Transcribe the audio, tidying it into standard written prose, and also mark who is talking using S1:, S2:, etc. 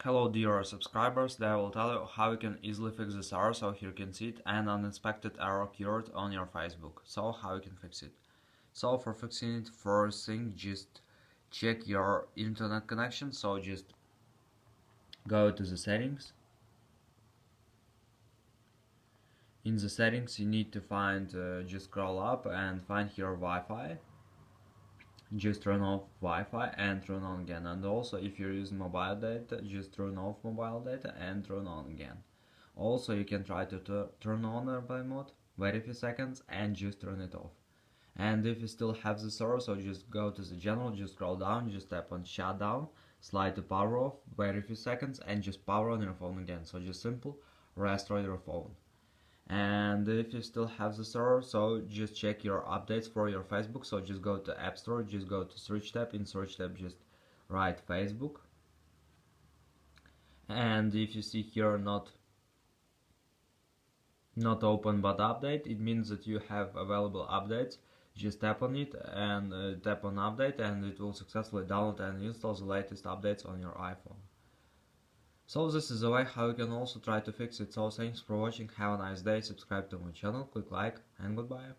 S1: Hello dear subscribers, today I will tell you how you can easily fix this error. So here you can see it, an unexpected error occurred on your Facebook. So how you can fix it? So for fixing it, first thing, just check your internet connection. So just go to the settings. In the settings you need to find, just scroll up and find here Wi-Fi. Just turn off Wi-Fi and turn on again. And also if you're using mobile data, just turn off mobile data and turn on again. Also you can try to turn on airplane mode, wait a few seconds and just turn it off. And if you still have this error, so just go to the general, just scroll down, just tap on shutdown, slide to power off, wait a few seconds and just power on your phone again. So just simple, restore your phone. And if you still have the error, so just check your updates for your Facebook. So just go to App Store, just go to search tab, in search tab just write Facebook, and if you see here not open but update, it means that you have available updates. Just tap on it and tap on update, and it will successfully download and install the latest updates on your iPhone. So this is the way how you can also try to fix it. So thanks for watching, have a nice day, subscribe to my channel, click like, and goodbye.